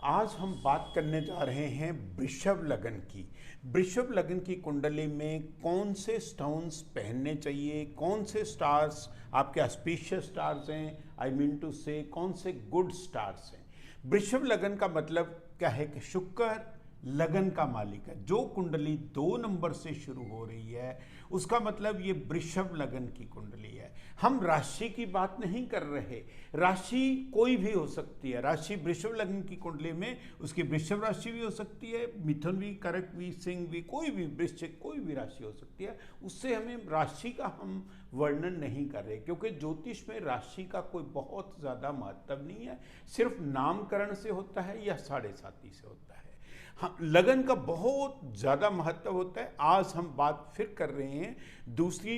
आज हम बात करने जा रहे हैं वृषभ लगन की। वृषभ लगन की कुंडली में कौन से स्टोन्स पहनने चाहिए, कौन से स्टार्स आपके ऑस्पिशियस स्टार्स हैं, आई मीन टू से कौन से गुड स्टार्स हैं। वृषभ लगन का मतलब क्या है कि शुक्र लगन का मालिक है। जो कुंडली 2 नंबर से शुरू हो रही है उसका मतलब ये वृषभ लगन की कुंडली है। हम राशि की बात नहीं कर रहे, राशि कोई भी हो सकती है। राशि वृषभ लगन की कुंडली में उसकी वृषभ राशि भी हो सकती है, मिथुन भी, कर्क भी, सिंह भी, कोई भी वृश्चिक, कोई भी राशि हो सकती है। उससे हमें राशि का हम वर्णन नहीं कर रहे, क्योंकि ज्योतिष में राशि का कोई बहुत ज़्यादा महत्व नहीं है। सिर्फ नामकरण से होता है या साढ़े साती से होता है। हाँ, लगन का बहुत ज़्यादा महत्व होता है। आज हम बात फिर कर रहे हैं दूसरी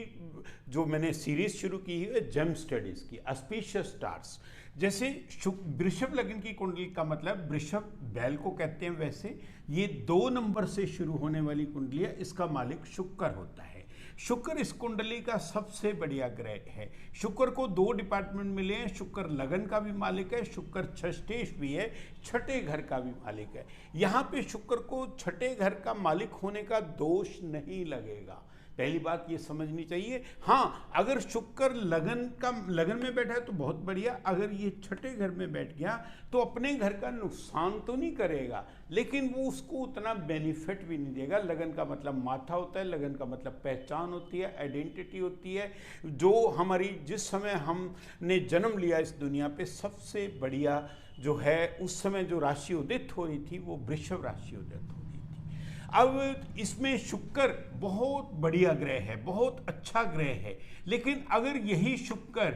जो मैंने सीरीज शुरू की है जेम स्टडीज़ की, ऑस्पिशियस स्टार्स। जैसे वृषभ लगन की कुंडली का मतलब वृषभ बैल को कहते हैं, वैसे ये 2 नंबर से शुरू होने वाली कुंडली है। इसका मालिक शुक्र होता है। शुक्र इस कुंडली का सबसे बढ़िया ग्रह है। शुक्र को 2 डिपार्टमेंट मिले हैं। शुक्र लगन का भी मालिक है, शुक्र षष्ठेश भी है, छठे घर का भी मालिक है। यहाँ पे शुक्र को छठे घर का मालिक होने का दोष नहीं लगेगा, पहली बात ये समझनी चाहिए। हाँ, अगर शुक्र लगन में बैठा है तो बहुत बढ़िया। अगर ये छठे घर में बैठ गया तो अपने घर का नुकसान तो नहीं करेगा, लेकिन वो उसको उतना बेनिफिट भी नहीं देगा। लगन का मतलब माथा होता है, लगन का मतलब पहचान होती है, आइडेंटिटी होती है। जो हमारी जिस समय हमने जन्म लिया इस दुनिया पे, सबसे बढ़िया जो है उस समय जो राशि उदित हो रही थी वो वृषभ राशि उदित हो रही थी। अब इसमें शुक्र बहुत बढ़िया ग्रह है, बहुत अच्छा ग्रह है, लेकिन अगर यही शुक्र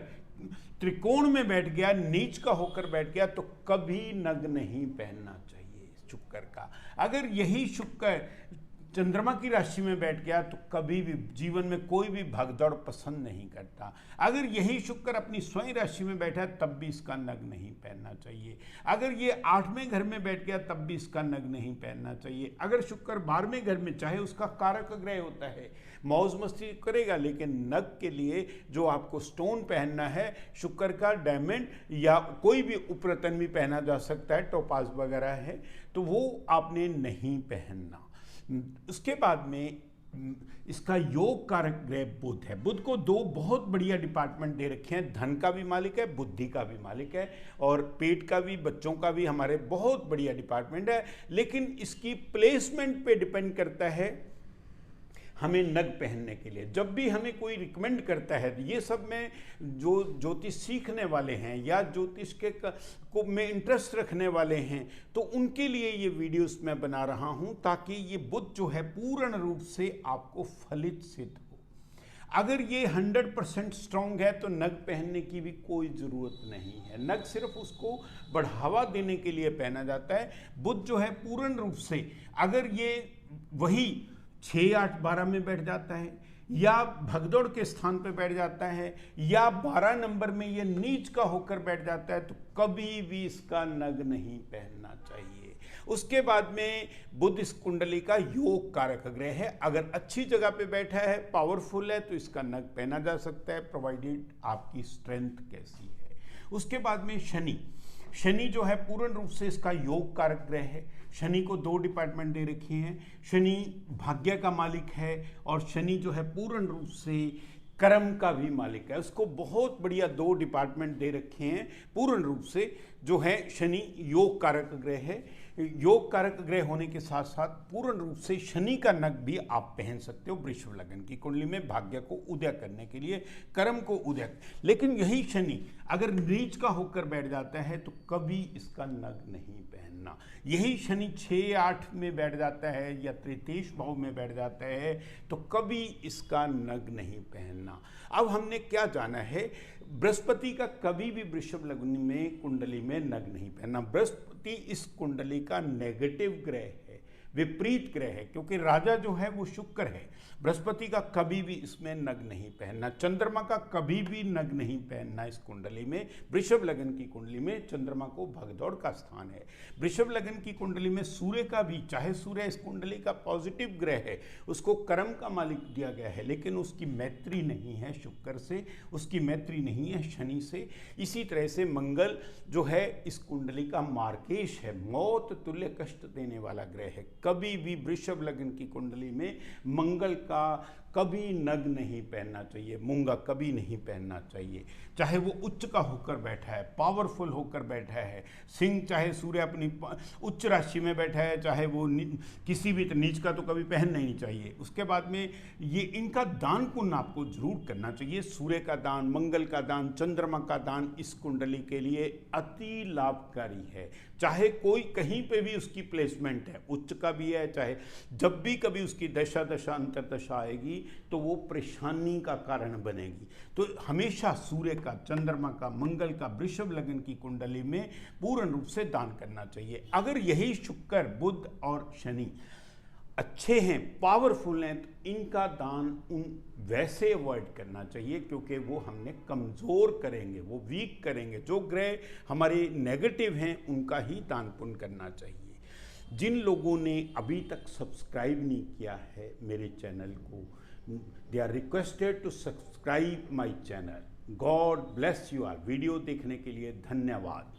त्रिकोण में बैठ गया, नीच का होकर बैठ गया, तो कभी नग नहीं पहनना चाहिए शुक्र का। अगर यही शुक्र चंद्रमा की राशि में बैठ गया तो कभी भी जीवन में कोई भी भगदौड़ पसंद नहीं करता। अगर यही शुक्र अपनी स्वयं राशि में बैठा है तब भी इसका नग नहीं पहनना चाहिए। अगर ये 8वें घर में बैठ गया तब भी इसका नग नहीं पहनना चाहिए। अगर शुक्र 12वें घर में, चाहे उसका कारक ग्रह होता है, मौज मस्ती करेगा, लेकिन नग के लिए जो आपको स्टोन पहनना है, शुक्र का डायमंड या कोई भी उपरतन भी पहना जा सकता है, टोपाज वगैरह है, तो वो आपने नहीं पहनना। उसके बाद में इसका योग कारक ग्रह बुध है। बुध को 2 बहुत बढ़िया डिपार्टमेंट दे रखे हैं, धन का भी मालिक है, बुद्धि का भी मालिक है, और पेट का भी, बच्चों का भी हमारे बहुत बढ़िया डिपार्टमेंट है। लेकिन इसकी प्लेसमेंट पे डिपेंड करता है हमें नग पहनने के लिए। जब भी हमें कोई रिकमेंड करता है, ये सब में जो ज्योतिष सीखने वाले हैं या ज्योतिष के को में इंटरेस्ट रखने वाले हैं, तो उनके लिए ये वीडियोस मैं बना रहा हूं, ताकि ये बुध जो है पूर्ण रूप से आपको फलित सिद्ध हो। अगर ये 100% स्ट्रांग है तो नग पहनने की भी कोई ज़रूरत नहीं है। नग सिर्फ उसको बढ़ावा देने के लिए पहना जाता है। बुध जो है पूर्ण रूप से, अगर ये वही 6, 8, 12 में बैठ जाता है, या भगदौड़ के स्थान पे बैठ जाता है, या 12 नंबर में ये नीच का होकर बैठ जाता है, तो कभी भी इसका नग नहीं पहनना चाहिए। उसके बाद में बुध इस कुंडली का योग कारक ग्रह है। अगर अच्छी जगह पे बैठा है, पावरफुल है, तो इसका नग पहना जा सकता है, प्रोवाइडेड आपकी स्ट्रेंथ कैसी है। उसके बाद में शनि जो है पूर्ण रूप से इसका योग कारक ग्रह है। शनि को 2 डिपार्टमेंट दे रखे हैं। शनि भाग्य का मालिक है, और शनि जो है पूर्ण रूप से कर्म का भी मालिक है। उसको बहुत बढ़िया 2 डिपार्टमेंट दे रखे हैं पूर्ण रूप से। जो है शनि योग कारक ग्रह है। योग कारक ग्रह होने के साथ साथ पूर्ण रूप से शनि का नग भी आप पहन सकते हो वृषभ लगन की कुंडली में, भाग्य को उदय करने के लिए, कर्म को उदय। लेकिन यही शनि अगर नीच का होकर बैठ जाता है तो कभी इसका नग नहीं पहनना। यही शनि 6, 8 में बैठ जाता है या तृतीय भाव में बैठ जाता है तो कभी इसका नग नहीं पहनना। अब हमने क्या जाना है, बृहस्पति का कभी भी वृषभ लगन में कुंडली में नग नहीं पहनना। बृहस्पति इस कुंडली का नेगेटिव ग्रह है। विपरीत ग्रह है, क्योंकि राजा जो है वो शुक्र है। बृहस्पति का कभी भी इसमें नग नहीं पहनना, चंद्रमा का कभी भी नग नहीं पहनना इस कुंडली में। वृषभ लगन की कुंडली में चंद्रमा को भगदौड़ का स्थान है। वृषभ लगन की कुंडली में सूर्य का भी, चाहे सूर्य इस कुंडली का पॉजिटिव ग्रह है, उसको कर्म का मालिक दिया गया है, लेकिन उसकी मैत्री नहीं है शुक्र से, उसकी मैत्री नहीं है शनि से। इसी तरह से मंगल जो है इस कुंडली का मार्केश है, मौत तुल्य कष्ट देने वाला ग्रह है। कभी भी वृषभ लगन की कुंडली में मंगल का कभी नग नहीं पहनना चाहिए, मूंगा कभी नहीं पहनना चाहिए, चाहे वो उच्च का होकर बैठा है, पावरफुल होकर बैठा है। सिंह चाहे सूर्य अपनी उच्च राशि में बैठा है, चाहे वो किसी भी नीच का तो कभी पहनना ही नहीं चाहिए। उसके बाद में ये इनका दान पुण्य आपको जरूर करना चाहिए। सूर्य का दान, मंगल का दान, चंद्रमा का दान इस कुंडली के लिए अति लाभकारी है। चाहे कोई कहीं पे भी उसकी प्लेसमेंट है, उच्च का भी है, चाहे जब भी कभी उसकी दशा अंतर्दशा आएगी तो वो परेशानी का कारण बनेगी। तो हमेशा सूर्य का, चंद्रमा का, मंगल का वृषभ लगन की कुंडली में पूर्ण रूप से दान करना चाहिए। अगर यही शुक्र, बुध और शनि अच्छे हैं, पावरफुल हैं, तो इनका दान वैसे अवॉइड करना चाहिए, क्योंकि वो हमने कमज़ोर करेंगे, वो वीक करेंगे। जो ग्रह हमारे नेगेटिव हैं उनका ही दान पुण्य करना चाहिए। जिन लोगों ने अभी तक सब्सक्राइब नहीं किया है मेरे चैनल को, they are requested to subscribe my channel. God bless you all. Video देखने के लिए धन्यवाद।